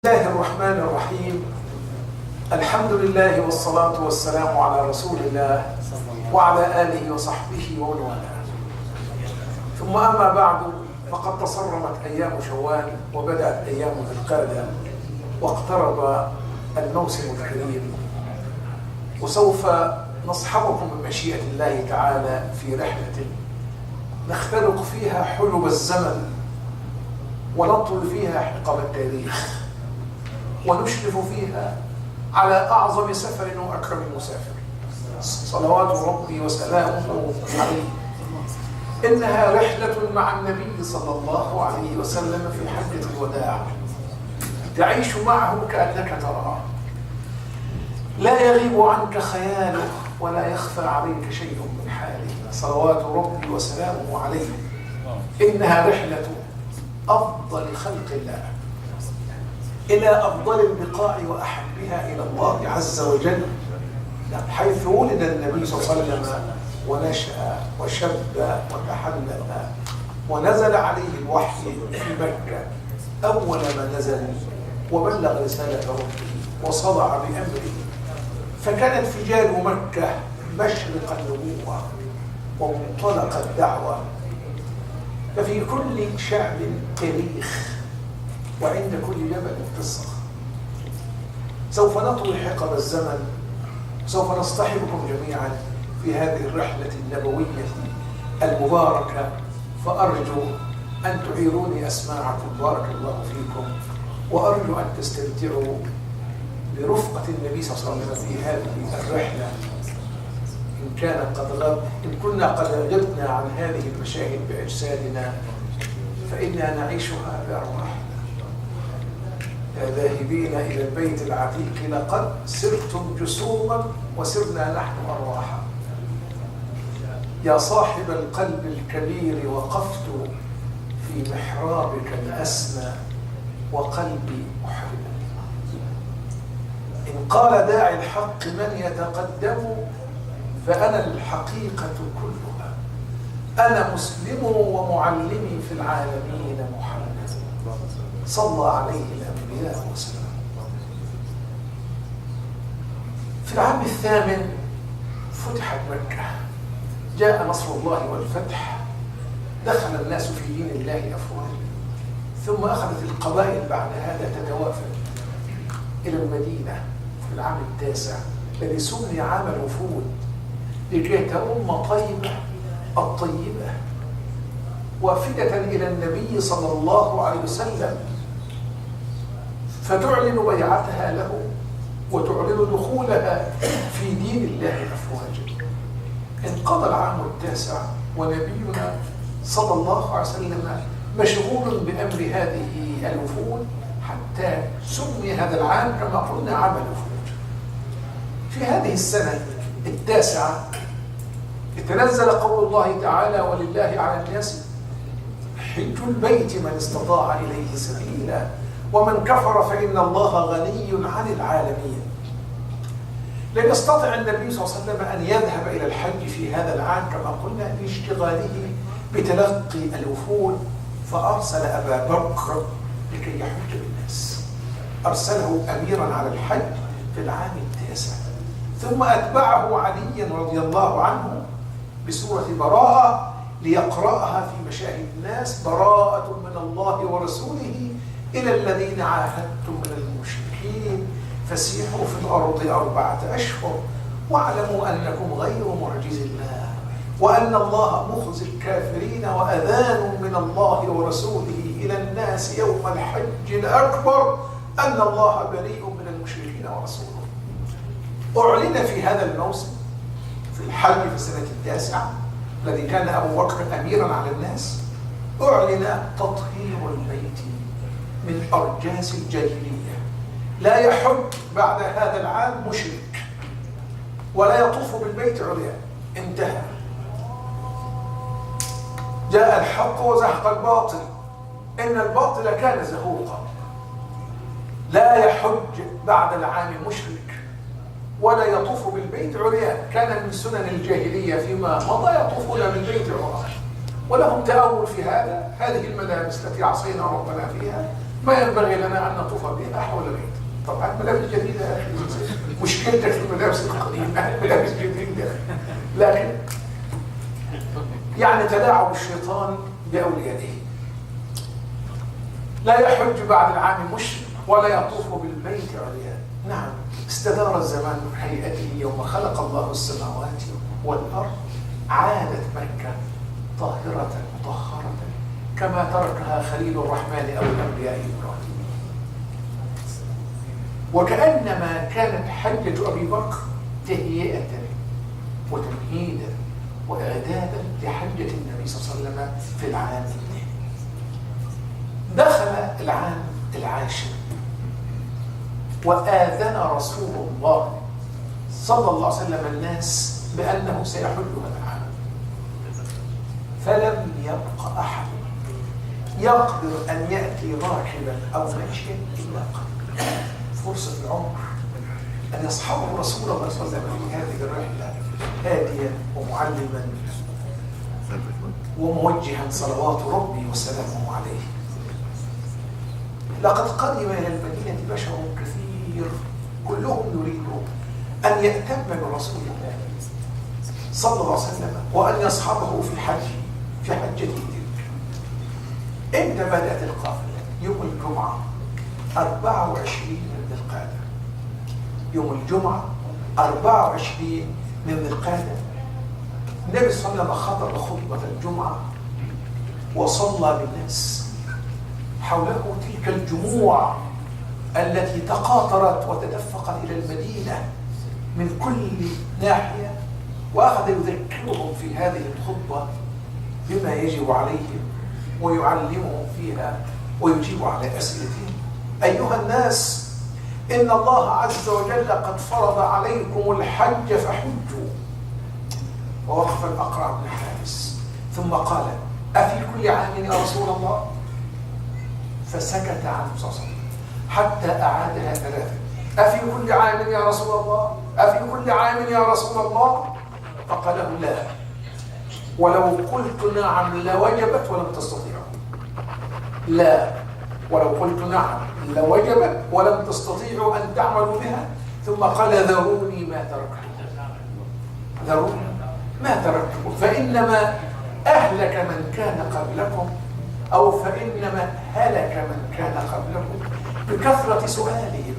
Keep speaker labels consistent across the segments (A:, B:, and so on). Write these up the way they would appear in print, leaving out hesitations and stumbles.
A: الله الرحمن الرحيم. الحمد لله والصلاة والسلام على رسول الله وعلى آله وصحبه ومن والاه. ثم أما بعد، فقد تصرمت أيام شوال وبدأت أيام ذي القعدة واقترب الموسم الكريم، وسوف نصحبكم بمشيئة الله تعالى في رحلة نخترق فيها حلب الزمن ونطوي فيها حقب التاريخ ونشرف فيها على أعظم سفر وأكرم مسافر صلوات ربي وسلامه عليه. إنها رحلة مع النبي صلى الله عليه وسلم في حجة الوداع، تعيش معه كأنك تراه، لا يغيب عنك خياله ولا يخفى عليك شيء من حاله صلوات ربي وسلامه عليه. إنها رحلة أفضل خلق الله إلى أفضل البقاع وأحبها إلى الله عز وجل، حيث ولد النبي صلى الله عليه وسلم ونشأ وشب وتحلل ونزل عليه الوحي في مكة أول ما نزل، وبلغ رسالة ربه وصدع بأمره، فكانت فجال مكة مشرق النبوة ومنطلق الدعوة. ففي كل شعب تاريخ وعند كل جبل قصة. سوف نطوي حقب الزمن، سوف نصطحبكم جميعا في هذه الرحلة النبوية المباركة، فأرجو أن تعيروني أسماعكم بارك الله فيكم، وأرجو أن تستمتعوا برفقة النبي صلى الله عليه وسلم في هذه الرحلة. إن كنا قد غبنا عن هذه المشاهد بأجسادنا فإنا نعيشها بأرواحنا. يا ذاهبين إلى البيت العتيق لقد سرتم جسوما وسرنا نحن أرواحا. يا صاحب القلب الكبير وقفت في محرابك الأسمى وقلبي محرم. إن قال داعي الحق من يتقدم فأنا الحقيقة كلها، أنا مسلم ومعلمي في العالمين محمد صلى عليه الأنبياء وسلم. في العام الثامن فتحت مكة، جاء نصر الله والفتح، دخل الناس في دين الله أفواجا، ثم أخذت القبائل بعد هذا تتوافد إلى المدينة في العام التاسع الذي سمي عام الوفود، لكي تؤم طيبة الطيبة وافدة إلى النبي صلى الله عليه وسلم، فتعلن بيعتها له وتعلن دخولها في دين الله أفواجا. انقضى العام التاسع ونبينا صلى الله عليه وسلم مشغول بأمر هذه الوفود، حتى سمي هذا العام كما قلنا عام الوفود. في هذه السنة التاسعة تنزل قول الله تعالى: ولله على الناس حج البيت من استطاع إليه سبيلا ومن كفر فإن الله غني عن العالمين. لم يستطع النبي صلى الله عليه وسلم أن يذهب إلى الحج في هذا العام كما قلنا لاشتغاله بتلقي الوفود، فأرسل أبا بكر لكي يحج بالناس، أرسله أميرا على الحج في العام التاسع، ثم أتبعه علي رضي الله عنه بسورة براءة ليقرأها في مشاهد الناس: براءة من الله ورسوله إلى الذين عاهدتم من المشركين فسيحوا في الأرض 4 أشهر واعلموا أنكم غير معجز الله وأن الله مخزي الكافرين وأذان من الله ورسوله إلى الناس يوم الحج الأكبر أن الله بريء من المشركين ورسوله. أعلن في هذا الموسم في الحج في السنة التاسعة الذي كان أبو بكر أميرا على الناس، أعلن تطهير البيت من أرجاس الجاهلية. لا يحج بعد هذا العام مشرك ولا يطوف بالبيت عريان، انتهى. جاء الحق وزهق الباطل، إن الباطل كان زهوقا. لا يحج بعد العام مشرك ولا يطوف بالبيت عريان، كان من سنن الجاهلية فيما مضى يطوفون بالبيت عريان، ولهم تأول في هذه الملابس التي عصينا ربنا فيها ما ينبغي لنا أن نطوف بها حول البيت. طبعا ملابس جديدة يا أخي، مشكلتك في الملابس القديمة، ملابس جديدة. لكن يعني تلاعب الشيطان بأوليائه. لا يحج بعد العام مشرك ولا يطوف بالبيت عريان. نعم، استدار الزمان من هيئته يوم خلق الله السماوات والأرض. عادت مكة طاهرة مطهرة كما تركها خليل الرحمن أو الأنبياء إبراهيم. وكأنما كانت حجة أبي بكر تهيئة وتمهيدا وإعدادا لحجة النبي صلى الله عليه وسلم في العام الثاني. دخل العام العاشر وآذن رسول الله صلى الله عليه وسلم الناس بأنه سيحج هذا العام، فلم يبق أحد يقدر أن يأتي راكبا أو ماشيا إلا قبل فرصة العمر أن يصحبه رسول الله صلى الله عليه وسلم في هذه الرحلة هاديا ومعلما وموجها صلوات ربي وسلامه عليه. لقد قدم إلى المدينة بشر كثير كلهم يريدون أن يأتم برسول الله صلى الله عليه وسلم وأن يصحبه في حجته تلك. إمتى بدأت القافلة؟ يوم الجمعة 24 من ذي القعدة. يوم الجمعة 24 من ذي القعدة النبي صلى الله عليه وسلم خطب خطبة الجمعة وصلى بالناس حوله تلك الجموع التي تقاطرت وتدفقت إلى المدينة من كل ناحية، وأخذ يذكرهم في هذه الخطبة بما يجب عليهم ويعلمهم فيها ويجيب على أسئلتهم. أيها الناس، إن الله عز وجل قد فرض عليكم الحج فحجوا. ووقف الأقرع بن حابس ثم قال: أفي كل عام يا رسول الله؟ فسكت عنه صلى الله عليه وسلم حتى أعادها ثلاثة: أفي كل عام يا رسول الله؟ أفي كل عام يا رسول الله؟ فقال له: لا، ولو قلت نعم لوجبت ولم تستطيعوا. لا، ولو قلت نعم لوجبت ولم تستطيعوا أن تعملوا بها. ثم قال: ذروني ما تركتم، ذروني ما تركتم، فإنما أهلك من كان قبلكم، أو فإنما هلك من كان قبلكم بكثرة سؤالهم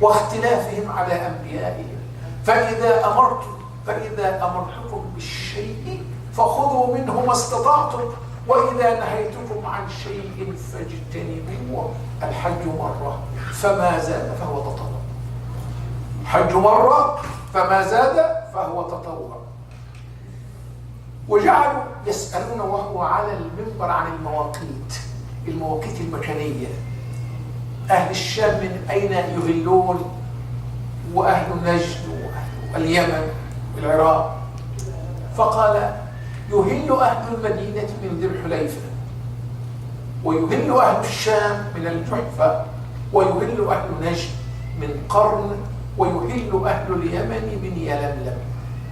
A: واختلافهم على أنبيائهم. فإذا أمرتكم بالشيء فخذوا منه ما استطعتم، وإذا نهيتكم عن شيء فاجتنبوه. الحج مرة فما زاد فهو تطوع. حج مرة فما زاد فهو تطوع. وجعلوا يسألون وهو على المنبر عن المواقيت المكانية. أهل الشام من أين يهلون، وأهل نجد وأهل اليمن والعراق. فقال: يهل أهل المدينة من ذي الحليفة، ويهل أهل الشام من الجحفة، ويهل أهل نجد من قرن، ويهل أهل اليمن من يلملم.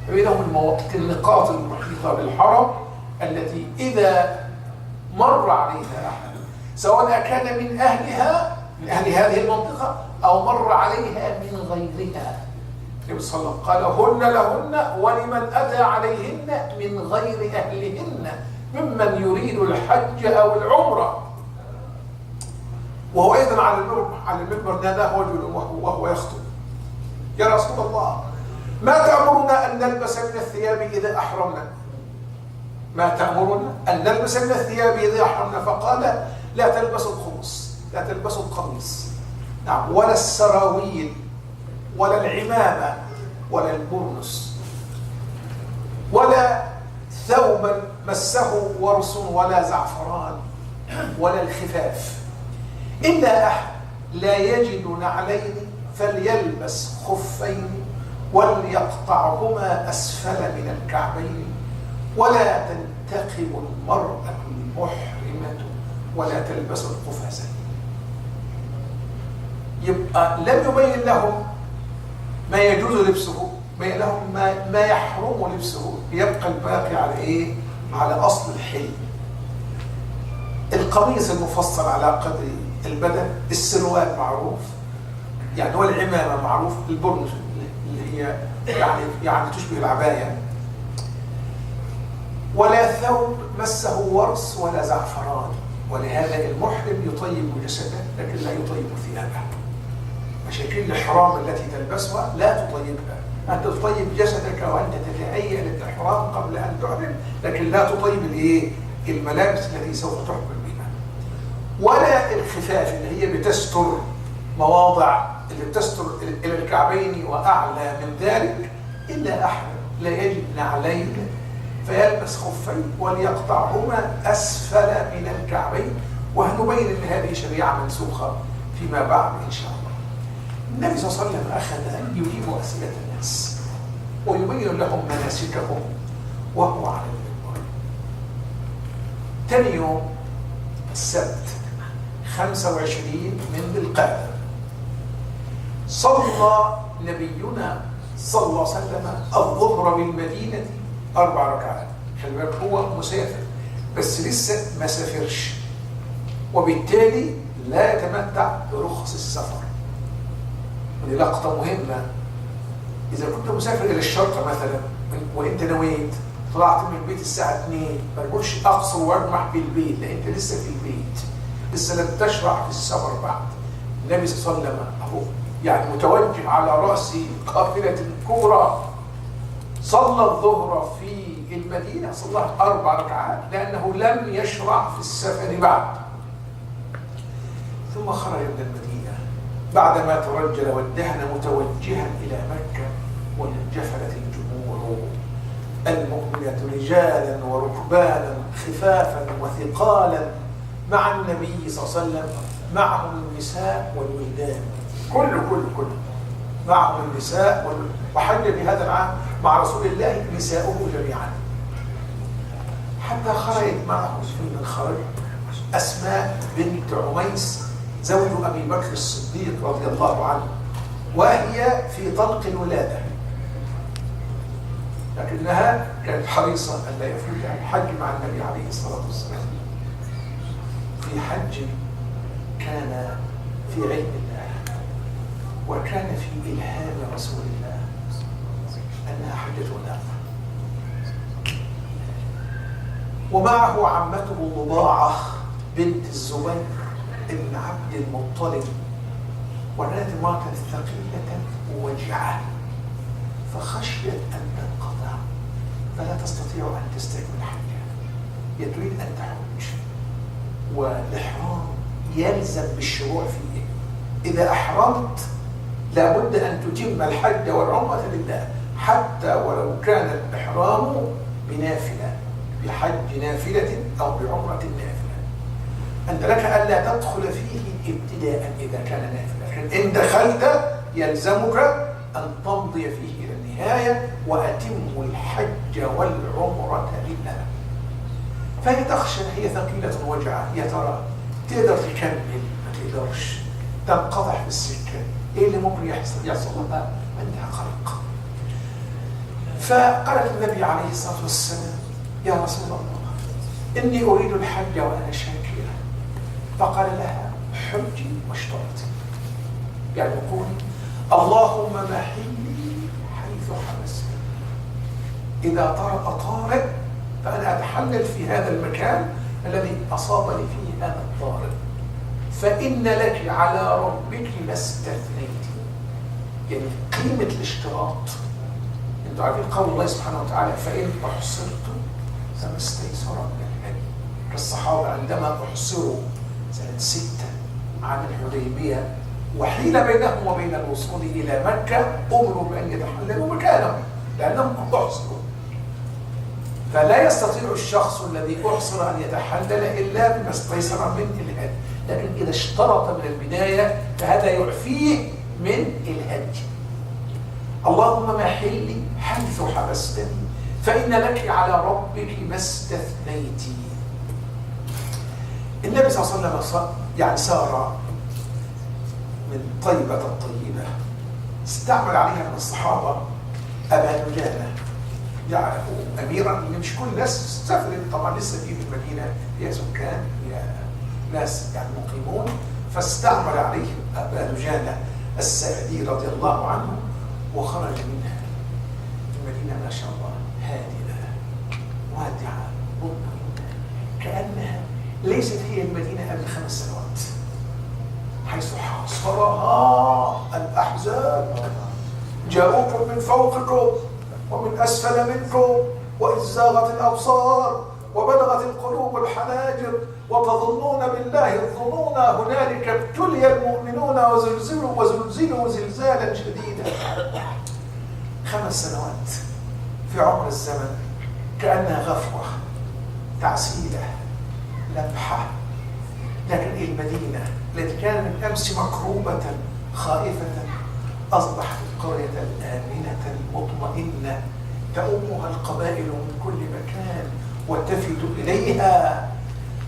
A: فإنهم المواقيت، النقاط المحيطة بالحرم التي إذا مر عليها أحد سواء كان من أهلها، من أهل هذه المنطقة، أو مر عليها من غيرها، النبي صلى الله عليه وسلم قال: هن لهن ولمن أتى عليهن من غير أهلهن ممن يريد الحج أو العمرة. وهو أيضا على المنبر ناداه رجل وهو يخطب: يا رسول الله، ما تأمرنا أن نلبس من الثياب إذا أحرمنا؟ ما تأمرنا أن نلبس من الثياب إذا أحرمنا؟ فقال: لا تلبسوا الخمص، لا تلبسوا القميص، نعم، ولا السراويل، ولا العمامة، ولا البرنس، ولا ثوبا مسه ورس ولا زعفران، ولا الخفاف، إلا أحد لا يجد نعلين فليلبس خفين وليقطعهما أسفل من الكعبين، ولا تنتقب المرأة المحرمة ولا تلبس القفازين. يبقى لم يبين لهم ما يجوز لبسه، بين لهم ما يحرم لبسه، يبقى الباقي على ايه؟ على اصل الحل. القميص المفصل على قدر البدن، السروال معروف يعني، والعمامة معروف، البرنس اللي هي يعني تشبه العباية، ولا ثوب مسه ورس ولا زعفران. ولهذا المحرم يطيب جسده لكن لا يطيب ثيابه. مشاكل الإحرام التي تلبسها لا تطيبها. أنت تطيب جسدك وأنت تتهيأ للإحرام قبل أن تحرم، لكن لا تطيب الملابس التي سوف تحرم بها. ولا الخفاف اللي هي بتستر مواضع، اللي بتستر إلى الكعبين وأعلى من ذلك، إلا أحرم لا يجد نعلين فيلبس خفين وليقطعهما أسفل من الكعبين. وهنبين أن هذه شريعة منسوخة فيما بعد إن شاء الله. النبي صلى الله عليه وسلم أخذ أن يجيب أسئلة الناس ويبين لهم مناسكهم وهو على المنبر. ثاني يوم السبت 25 من ذي القعدة صلى نبينا صلى الله عليه وسلم الظهر بالمدينة 4 ركعات. خلي بالك هو مسافر بس لسه ما سافرش، وبالتالي لا يتمتع برخص السفر. ودي لقطة مهمة. إذا كنت مسافر إلى الشرق مثلا وأنت نويت طلعت من البيت الساعة 2، ما تقولش أقصر وأجمع في البيت، لأن أنت لسه في البيت، لسه لم تشرع في السفر بعد. النبي صلى الله عليه وسلم أهو يعني متوجه على رأس قافلة كبرى، صلى الظهر في المدينة، صلى 4 ركعات لأنه لم يشرع في السفر بعد. ثم خرج من المدينة بعدما ترجل وادهن متوجها إلى مكة، وانجفلت الجموع المؤمنة رجالا وركبانا خفافا وثقالا مع النبي صلى الله عليه وسلم، معهم النساء والولدان، كل معهم النساء وحج بهذا العام مع رسول الله نساؤه جميعا، حتى خرجت معه من خرج أسماء بنت عميس زوج أبي بكر الصديق رضي الله عنه، وهي في طلق الولادة، لكنها كانت حريصة أن لا يفوتها الحج مع النبي عليه الصلاة والسلام. في حج كان في علم الله وكان في إلهام رسول الله أنها حجة وداع، ومعه عمته ضباعة بنت الزبير ابن عبد المطلب، وكانت امرأة ثقيلة وجعة فخشيت أن تنقطع فلا تستطيع أن تستكمل حجها. هي تريد أن تحج، والإحرام يلزم بالشروع فيه. إذا أحرمت لابد أن تتم الحج والعمرة لله، حتى ولو كان الإحرام بنافلة، بحج نافلة أو بعمرة نافلة. أنت لك ألا تدخل فيه ابتداء إذا كان نافلة، لكن إن دخلت يلزمك أن تمضي فيه إلى النهاية وأتم الحج والعمرة لله. فهي تخشى، هي ثقيلة وجعة، يا ترى تقدر تكمل ما تقدرش، تنقطع في السكة، إيه اللي ممكن يحصل لها؟ عندها قلق. فقالت النبي عليه الصلاة والسلام يا رسول الله إني أريد الحج وأنا شاكرة. فقال لها حجي واشترطي، يعني قولي اللهم محلي حيث حبستني، إذا طرأ طارئ فأنا أتحلل في هذا المكان الذي أصابني فيه هذا الطارئ، فإن لك على ربك ما استثنيت. يعني قيمة الاشتراط، انتوا عارفين قول الله سبحانه وتعالى فإن أحصرتم فما استيسر من الهدي. الصحابة عندما أحصروا سنة 6 عام الحديبية وحيل بينهم وبين الوصول إلى مكة، أمروا بأن يتحللوا مكانهم لأنهم أحصروا، فلا يستطيع الشخص الذي أحصر أن يتحلل إلا بما استيسر من الهدي. لكن إذا اشترط من البداية فهذا يعفيه من الهدي. اللهم محلي حيث حبستني فإن لك على ربك ما استثنيت. النبي صلى الله عليه وسلم يعني سار من طيبة الطيبة، استعمل عليها من الصحابة أبا دجانة، جعله أميرا. مش كل الناس سافرت طبعا، لسه في المدينة فيها سكان، فيها ناس يعني مقيمون، فاستعمل عليهم أبا دجانة الساعدي رضي الله عنه، وخرج منها. المدينة ما شاء الله هادئة وادعة مطمئنة، كأنها ليست هي المدينة قبل 5 سنوات، حيث حاصرها الأحزاب. جاءوكم من فوقكم ومن أسفل منكم، وإذ زاغت الأبصار وبلغت القلوب الحناجر وتظنون بالله الظنون، هنالك ابتلي المؤمنون وزلزلوا زلزالا شديدا. 5 سنوات في عمر الزمن كأنها غفوة، تعسيلة، لمحة. لكن المدينة التي كانت من أمس مكروبة خائفة أصبحت قرية آمنة مطمئنة، تؤمها القبائل من كل مكان وتفد إليها،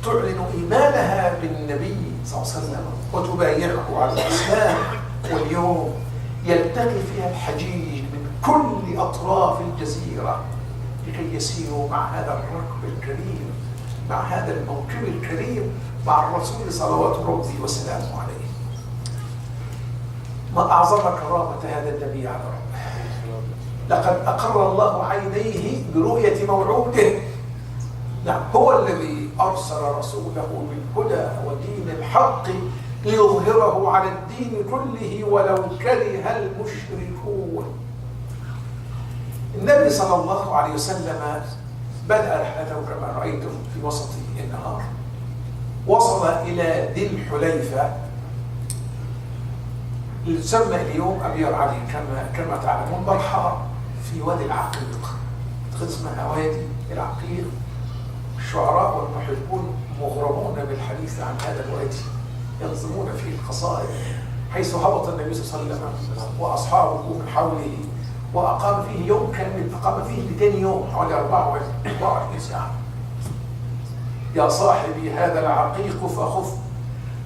A: تعلن إيمانها بالنبي صلى الله عليه وسلم وتبايعه على الإسلام. واليوم يلتقي فيها الحجيج من كل أطراف الجزيرة لكي يسيروا مع هذا الركب الكريم، مع هذا الموكب الكريم، مع الرسول صلوات ربي وسلامه عليه. ما أعظم كرامة هذا النبي على ربه. لقد أقر الله عينيه برؤية موعوده. نعم، هو الذي أرسل رسوله بالهدى ودين الحق ليظهره على الدين كله ولو كره المشركون. النبي صلى الله عليه وسلم بدأ رحلته كما رأيتم في وسط النهار، وصل إلى ذي الحليفة، يسمى اليوم أبيار علي كما تعلمون، برحة في وادي العقيق، اسمها وادي العقيق. الشعراء والمحبون مغرمون بالحديث عن هذا الوادي، ينظمون فيه القصائد، حيث هبط النبي صلى الله عليه وسلم وأصحابه من حوله، وأقام فيه يوم كامل، أقام فيه 200 يوم، حوالي 24 ساعة. يا صاحبي هذا العقيق فخف،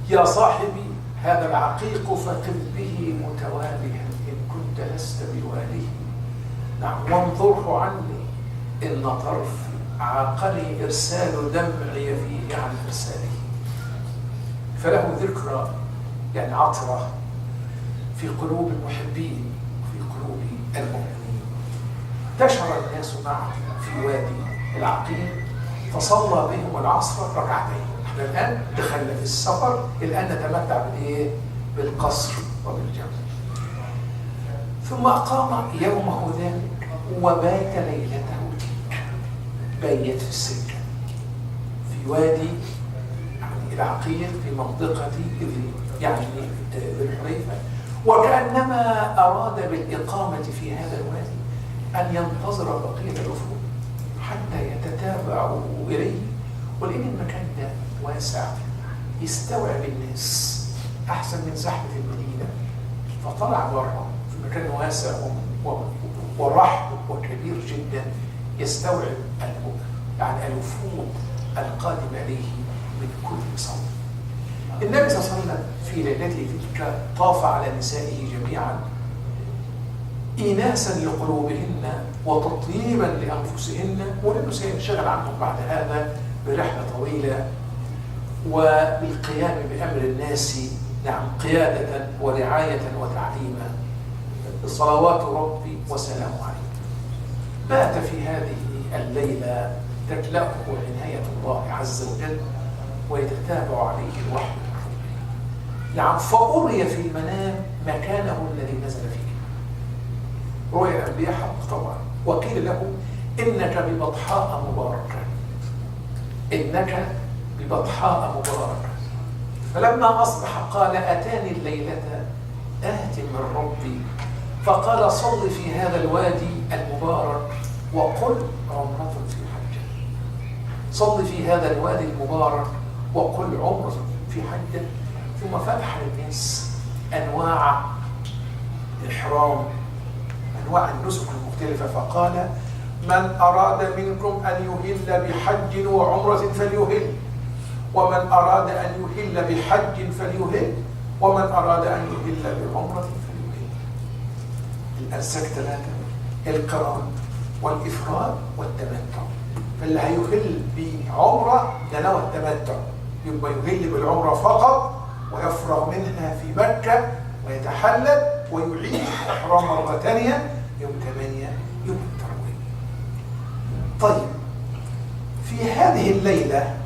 A: يا صاحبي هذا العقيق فقف به متواليا إن كنت لست بواليه. نعم، وانظره عني إن طرف عاقني إرسال دمعي فيه عن إرساله. فله ذكرى يعني عطرة في قلوب المحبين وفي قلوب المؤمنين. انتشر الناس معه في وادي العقيق، فصلى بهم العصر 2 ركعتين. احنا الآن دخلنا في السفر، الآن نتمتع بالإيه؟ بالقصر وبالجمع. ثم أقام يومه ذلك وبات ليلته تلك، بيت في السكة في وادي العقيق في منطقة يعني ذي الحليفة، وكأنما أراد بالإقامة في هذا الوادي أن ينتظر بقية الوفود حتى يتتابعوا إليه، ولأن المكان ده واسع يستوعب الناس أحسن من زحمة المدينة. فطلع بره في مكان واسع ورحب وكبير جدا يستوعب يعني الوفود القادمة إليه من كل صوب. النبي صلى الله عليه وسلم في ليلته تلك طاف على نسائه جميعا إيناسا لقلوبهن وتطيبا لأنفسهن، ولأنه سينشغل عنهم بعد هذا برحلة طويلة وبالقيام بأمر الناس، نعم، قيادة ورعاية وتعليما. صلوات ربي وسلامه عليه. بات في هذه الليلة تكلأه عناية الله عز وجل ويتتابع عليه الوحي. نعم، فأري في المنام مكانه الذي نزل فيه. رؤيا الأنبياء حق طبعا، وقيل له إنك ببطحاء مباركة، إنك ببطحاء مباركة. فلما أصبح قال أتاني الليلة آت من ربي فقال صل في هذا الوادي المبارك وقل عمرة في حجة. صل في هذا الوادي المبارك وقل عمرة في حجة. ثم فتح للناس أنواع الإحرام، أنواع النسك المختلفة، فقال من أراد منكم أن يهل بحج وعمرة فليهل، ومن أراد أن يهل بحج فليهل، ومن أراد أن يهل بعمرة فليهل. الأنساك 3: القران والإفراد والتمتع. فاللي هيهل بعمرة ده نوى التمتع، يبقى يهل بالعمرة فقط ويفرغ منها في مكة ويتحلل ويعيد الإحرام مرة ثانية يوم 8 يوم التروية. طيب في هذه الليلة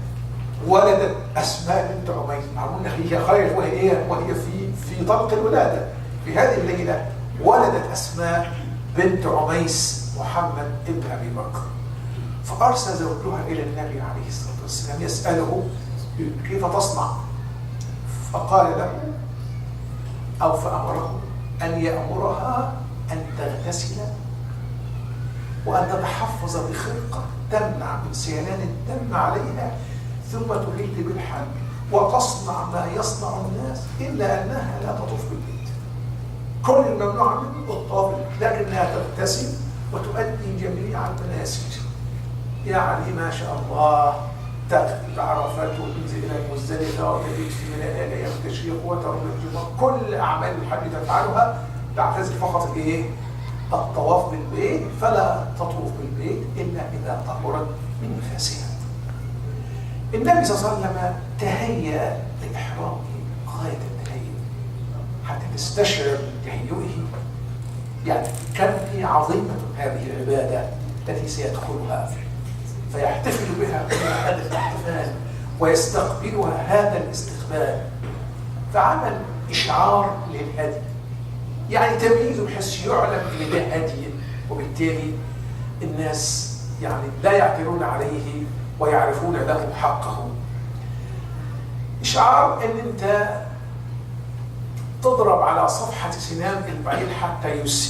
A: ولدت أسماء بنت عميس. معلوم هي خير وهي في طلق الولادة. في هذه الليلة ولدت أسماء بنت عميس محمد ابن أبي بكر. فأرسل زوجها إلى النبي عليه الصلاة والسلام يسأله كيف تصنع، فقال له أو فأمره أن يأمرها أن تغتسل وأن تتحفظ بخرقة تمنع من سيلان الدم عليها، ثم تهل بالحج وتصنع ما يصنع الناس إلا أنها لا تطوف بالبيت. كل الممنوع منه الطواف، لكنها تغتسل وتؤدي جميع المناسك. يعني ما شاء الله تغتب عرفات وتنزل إلى مزدلفة وتبيت في منى أيام التشريق وترمي الجمعة. كل أعمال الحج تفعلها، تعتزل فقط الطواف بالبيت، فلا تطوف بالبيت إلا إذا طهرت من نفاسها. النبي صلى الله عليه وسلم تهيأ لإحرامه غاية التهيؤ حتى تستشعر تهيئه. يعني كانت عظيمة هذه العبادة التي سيدخلها، فيحتفل بها هذا الاحتفال ويستقبلها هذا الاستقبال. فعمل إشعار للهدي، يعني تمييز بحيث يعلم ان ده هدي، وبالتالي الناس يعني لا يعثرون عليه ويعرفون له حقه. إشعار ان انت تضرب على صفحة سنام البعير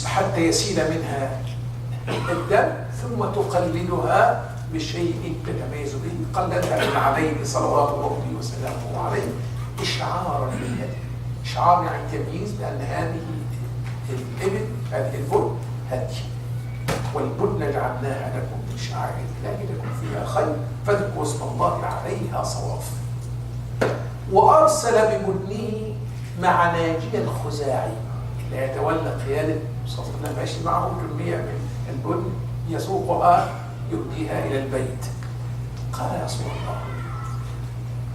A: حتى يسيل منها الدم، ثم تقلدها بشيء تتميز به، قلدها النعلين صلوات ربي وسلامه عليه إشعارا للهدي. إشعار يعني تمييز بأن هذه الإبل، هذه البن هدي، والبن جعلناها لكم من شعائر الله لكم فيها خير فاذكروا اسم الله عليها صواف. وأرسل ببنه مع ناجي الخزاعي اللي يتولى قيادة صلى الله عليه وسلم، ماشي معه كمية من البن يسوقها يؤديها إلى البيت. قال يا رسول الله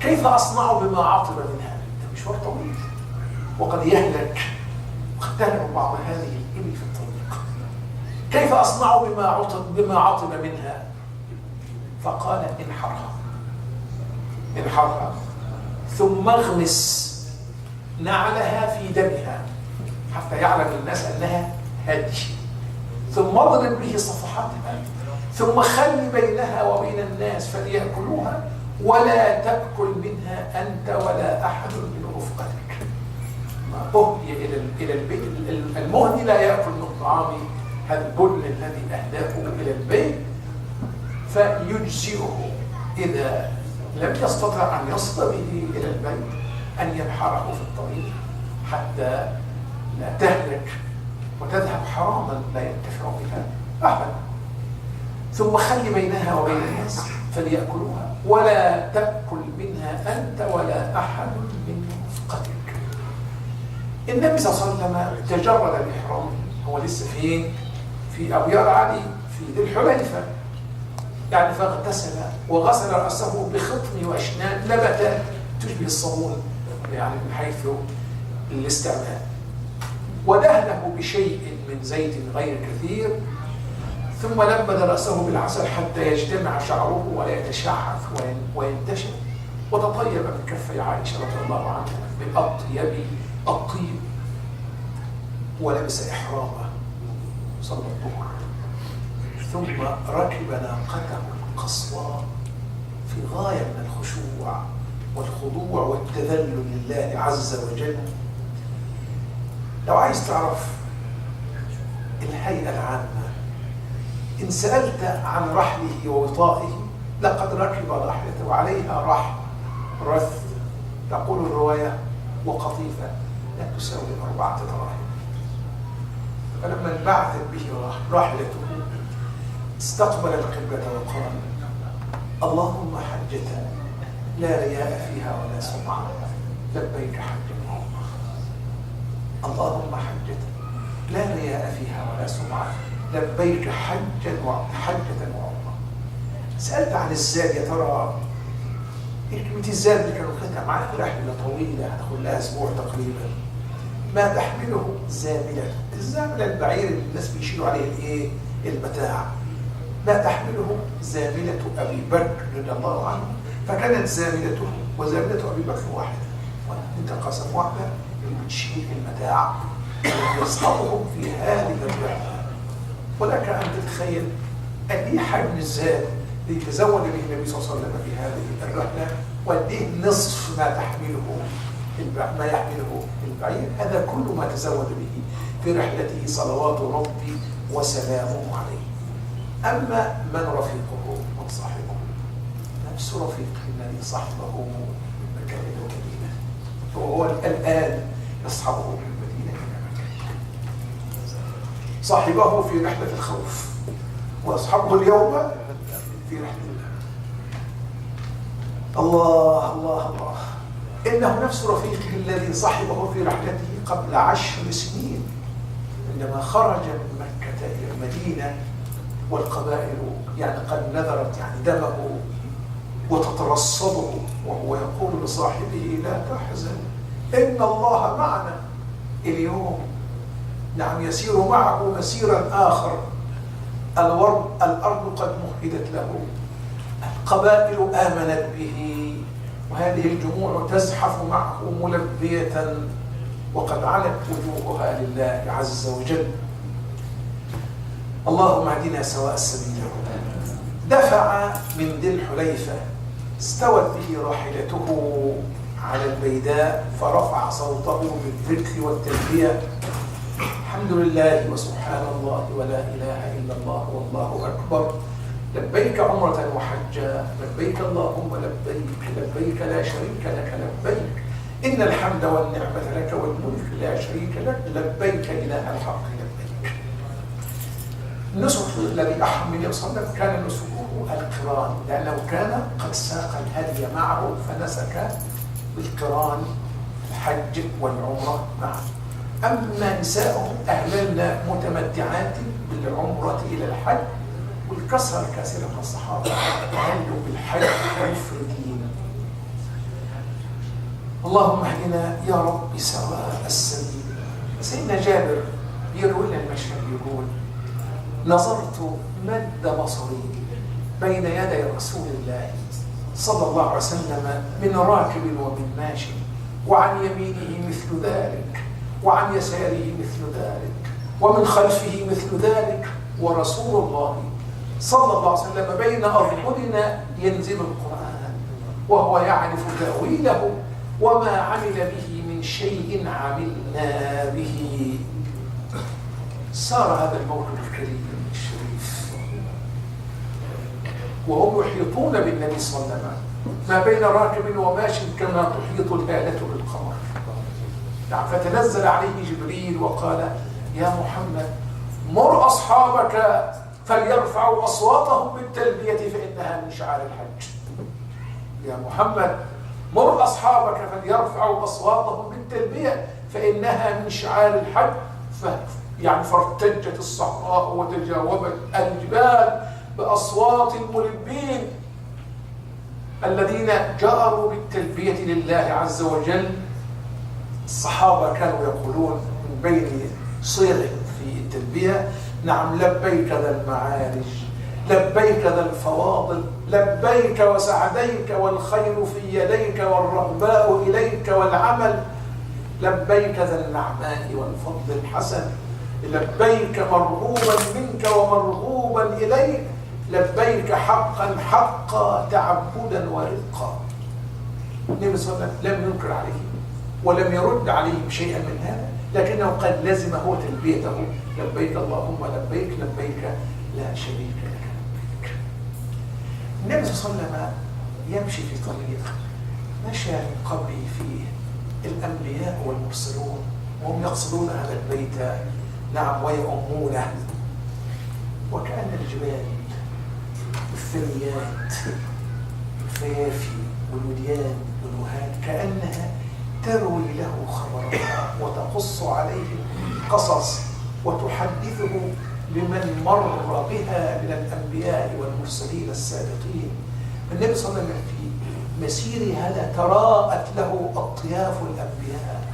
A: كيف أصنع بما عطب منها؟ ده مشوار طويل وقد يهلك، وقد تهلك بعض هذه الإبل في الطريق. كيف أصنع بما عطب منها؟ فقال انحرها ثم اغمس نعلها في دمها حتى يعلم الناس أنها هدي، ثم اضرب به صفحاتها، ثم خل بينها وبين الناس فليأكلوها ولا تأكل منها أنت ولا أحد من رفقتك. ما أهدي إلى البيت، المهدي لا يأكل من طعام هذا البن الذي أهداه إلى البيت، فيجزئه إذا لم يستطع أن يصل به إلى البيت أن ينحره في الطريق حتى لا تهلك وتذهب حراما لا ينتفع بها أحد. ثم خل بينها وبين الناس فليأكلوها ولا تأكل منها أنت ولا أحد من رفقتك. النبي صلى الله عليه وسلم تجرد الإحرام، هو لسه في أبيار علي في ذي الحليفة، يعني فاغتسل وغسل رأسه بخطم وأشنان نبتة تشبه الصابون يعني من حيث الاستعمال، ودهنه بشيء من زيت غير كثير، ثم لبد رأسه بالعسل حتى يجتمع شعره ولا يتشعث وينتشر، وتطيب من كفي عائشة رضي الله عنها بأطيب الطيب، ولبس إحرامه صلى الله عليه وسلم، ثم ركب ناقته القصواء في غاية من الخشوع والخضوع والتذلل لله عز وجل. لو عايز تعرف الهيئة العامة، إن سألت عن رحله ووطائه لقد ركب راحلته وعليها رحل رث، تقول الرواية وقطيفة لا تساوي 4 دراهم. فلما انبعثت به راحلته استقبل القبلة وقال اللهم حجة لا رياء فيها ولا سمعة لبيك حجا وعمرة. اللهم حجة لا رياء فيها ولا سمعة لبيك حجة وعمرة. سألت عن الزاد، يا ترى كمية الزاد اللي كانوا واخدها معاه في رحلة طويلة هتاخد لها أسبوع تقريبا، ما تحمله زاملة. الزاملة البعير اللي الناس بيشيلوا عليه الإيه؟ المتاع. ما تحمله زاملة أبي بكر رضي الله عنه، فكانت زاملته وزاملة أبي بكر واحدة، وأنت قسم واحدة اللي بتشيل المتاع يصطادهم في هذه الرحلة. ولك أن تتخيل أي حجم الزاد اللي تزود به النبي صلى الله عليه وسلم في هذه الرحلة، وأديه نصف ما يحمله البعير. هذا كل ما تزود به في رحلته صلوات ربي وسلامه عليه. أما من رفيقه من صاحبه، نفس رفيقه الذي صحبه من مكة إلى المدينة، وهو الآن يصحبه من المدينة إلى مكة. صاحبه في رحلة الخوف، وأصحبه اليوم في رحلة الله الله الله. إنه نفس رفيقه الذي صحبه في رحلته قبل 10 سنين عندما خرج من مكة إلى المدينة، والقبائل يعني قد نذرت يعني دمه وتترصده، وهو يقول لصاحبه لا تحزن إن الله معنا. اليوم نعم يسير معه مسيرا آخر، الأرض قد مهدت له، القبائل آمنت به، وهذه الجموع تزحف معه ملبية، وقد علت وجوهها لله عز وجل. اللهم اهدنا سواء السبيل. دفع من ذي الحليفة، استوت به راحلته على البيداء، فرفع صوته بالذكر والتلبية: الحمد لله وسبحان الله ولا إله إلا الله والله أكبر، لبيك عمرة وحجا، لبيك اللهم لبيك، لبيك لا شريك لك لبيك، إن الحمد والنعمة لك والملك لا شريك لك، لبيك إله الحق لبيك. النسك الذي أحرم من صلى الله عليه وسلم كان نسكه القران، لأنه كان قد ساق الهدي معه فنسك بالقران الحج والعمرة معا. أما نساؤهم أهللن متمتعات بالعمرة إلى الحج، والكسرة الكثيرة من الصحابة أهلوا بالحج مفردين. اللهم اهدنا يا رب سواء السبيل. سيدنا جابر يروي لنا المشهد يقول: نظرت مد بصري بين يدي رسول الله صلى الله عليه وسلم من راكب ومن ماشي، وعن يمينه مثل ذلك، وعن يساره مثل ذلك، ومن خلفه مثل ذلك، ورسول الله صلى الله عليه وسلم بين أظهرنا ينزل القرآن وهو يعرف تأويله، وما عمل به من شيء عملنا به. سار هذا الموكب الكريم الشريف وهم يحيطون بالنبي صلى الله عليه وسلم ما بين راكب وماش كما تحيط الهالة بالقمر. فتنزل عليه جبريل وقال: يا محمد مر أصحابك فليرفعوا أصواتهم بالتلبية فإنها من شعائر الحج. يا محمد مر أصحابك فليرفعوا أصواتهم بالتلبية فإنها من شعائر الحج. يعني فارتجت الصحراء وتجاوبت الجبال بأصوات الملبين الذين جاروا بالتلبية لله عز وجل. الصحابة كانوا يقولون من بين صيغهم في التلبية: نعم لبيك ذا المعارج، لبيك ذا الفواضل، لبيك وسعديك، والخير في يديك والرغباء إليك والعمل، لبيك ذا النعماء والفضل الحسن، لبيك مرغوبا منك ومرغوبا إليك، لبيك حقا حقا تعبدا ورقا. النبي صلى الله عليه وسلم لم ينكر عليه ولم يرد عليهم شيئا من هذا، لكنه قد لزم هو تلبيته: لبيك اللهم لبيك، لبيك لا شريك لك لبيك. النبي صلى الله عليه وسلم يمشي في طريق مشى من قبله فيه الأنبياء والمرسلون، وهم يقصدون هذا البيت نعم ويؤمونه، وكأن الجبال والثنيات والفيافي والوديان والوهاد كأنها تروي له خبرها وتقص عليه قصص وتحدثه بمن مر بها من الأنبياء والمرسلين السابقين. النبي صلى الله عليه وسلم في مسير هذا تراءت له أطياف الأنبياء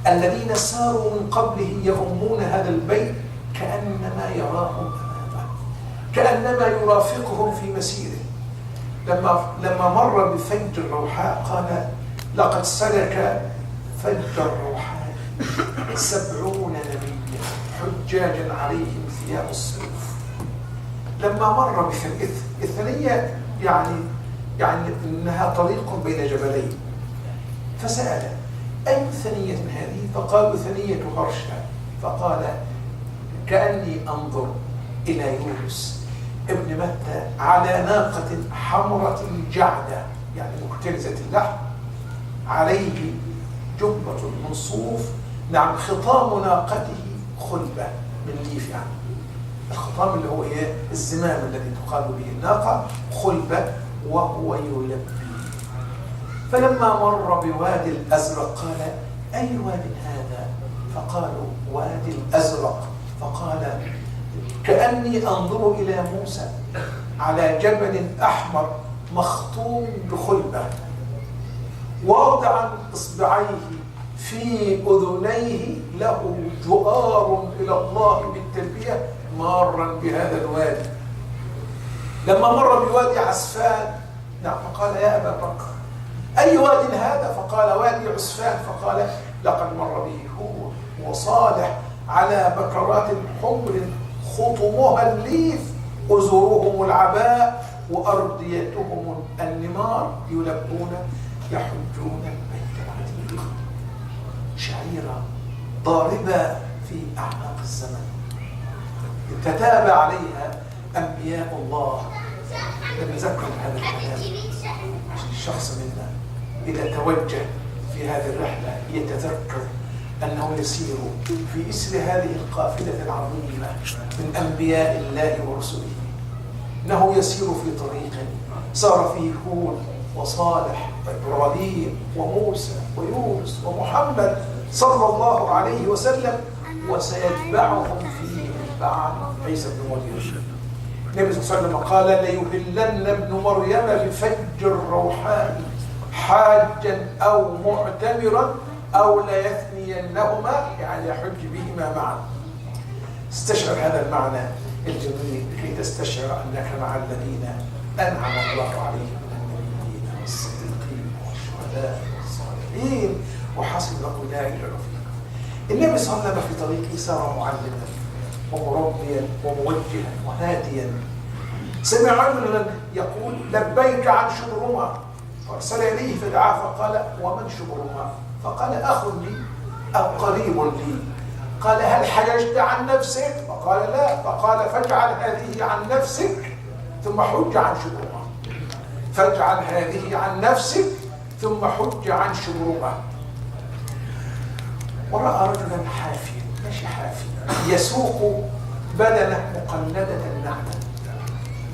A: الذين ساروا من قبله يؤمون هذا البيت كأنما يراهم أمامه، كأنما يرافقهم في مسيره. لما مر بفج الروحاء قال: لقد سلك فج الروحاء 70 نبيا حجاجا عليهم ثياب الصوف. لما مر بثنية، الثنية يعني إنها طريق بين جبلين، فسأل: أي ثنية هذه؟ فقالوا: ثنية هرشا. فقال: كأني أنظر إلى يونس ابن متى على ناقة حمرة جعدة، يعني مكتنزة اللحم، عليه جبة من صوف، نعم، خطام ناقته خلبة من ليف، يعني الخطام اللي هو الزمام الذي تقال به الناقة، خلبة، وهو يلبي. فلما مر بوادي الأزرق قال: أي واد هذا؟ فقالوا: وادي الأزرق. فقال: كأني أنظر إلى موسى على جبل أحمر مخطوم بخلبة، واضعا إصبعيه في أذنيه له جؤار إلى الله بالتلبية مارا بهذا الوادي. لما مر بوادي عسفان، نعم، فقال: يا أبا بكر، أي واد هذا؟ فقال: وادي عسفان. فقال: لقد مر به هود وصالح على بكرات حمر خطمها الليف، أزورهم العباء، وأرديتهم النمار، يلبون يحجون البيت العتيق. شعيرة ضاربة في أعماق الزمن تتابع عليها أنبياء الله. لم يذكر هذا الكلام عشان الشخص منا إذا توجه في هذه الرحلة يتذكر أنه يسير في إسر هذه القافلة العظيمة من أنبياء الله ورسله. إنه يسير في طريق سار فيه هود وصالح وإبراهيم وموسى ويونس ومحمد صلى الله عليه وسلم، وسيتبعهم فيه بعد عيسى بن مريم. النبي صلى الله عليه وسلم قال: ليهلن ابن مريم بفج الروحاء حاجا أو معتمرا أو ليثنينهما، يعني يحج بهما معا. استشعر هذا المعنى الجميل لكي تستشعر أنك مع الذين أنعم الله عليهم من النبيين والصديقين والشهداء والصالحين وحسن أولئك رفيقا. النبي صلى الله عليه وسلم في طريقه سار معلما ومربيا وموجها وهاديا. سمع رجلا يقول: لبيك عن شبرمة، فارسل اليه فدعاه فقال: ومن شبرمة؟ فقال: اخ لي او قريب لي. قال: هل حججت عن نفسك؟ فقال: لا. فقال: فاجعل هذه عن نفسك ثم حج عن شبرمة. فاجعل هذه عن نفسك ثم حج عن شبرمة. ورأى رجلا حافيا، ماشي حافي، يسوق بدنه مقلدة النعمة،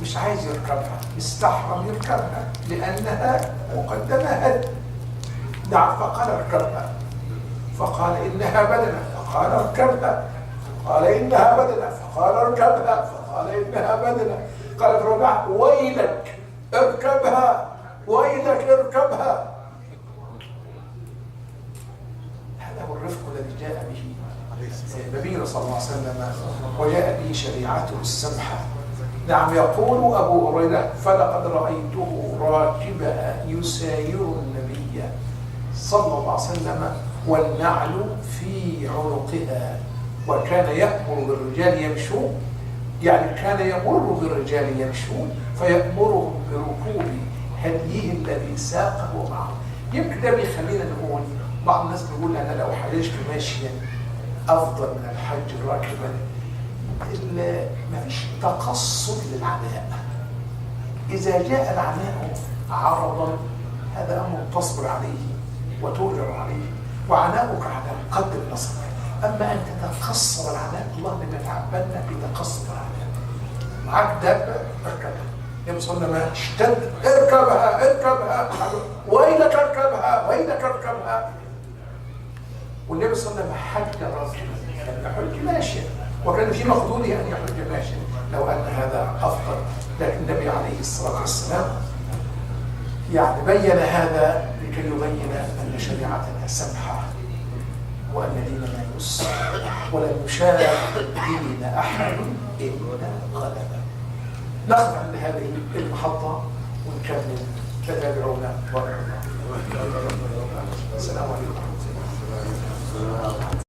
A: مش عايز يركبها، استحرم يركبها لأنها مقدمة هد. نعم. فقال: اركبها. فقال: إنها بدنة. فقال: اركبها. قال: إنها بدنة. فقال: اركبها. فقال: إنها بدنة. قال في الرابعة: ويلك اركبها، ويلك اركبها. هذا هو الرفق الذي جاء به نبينا صلى الله عليه وسلم، وجاء به شريعته السمحة. نعم. يقول أبو هريرة: فلقد رأيته راكبها يساير النبي صلى الله عليه وسلم والنعل في عنقها. وكان يأمر بالرجال يمشون، يعني كان يمر بالرجال يمشون فيأمرهم بركوب هديه الذي ساقه معه. يمكن ده بيخلينا نقول، بعض الناس بيقول: أنا لو حججت ماشيا أفضل من الحج راكبا. مفيش تقصد للعناء. إذا جاء العناء عرضا هذا أمر تصبر عليه وتؤجر عليه، وعناؤك على قدر نصرك. أما أن تتقصر العناء، الله لم يتعبدنا بتقصر العناء. معك دابة اركبها. النبي صلى الله عليه وسلم اشتد: اركبها اركبها، ويلك اركبها، ويلك اركبها. والنبي صلى الله عليه وسلم حج راكبا، كان يحج ماشيا، وكان في مقدوره أن يحج ماشيا لو أن هذا أفضل. لكن النبي عليه الصلاة والسلام يعني بين هذا لكي يبين أن شريعتنا سمحة وأن ديننا يسر ولن يشاق دين أحد إلا غلبه. ناخذ عند هذه المحطة ونكمل. تتابعونا بارك الله.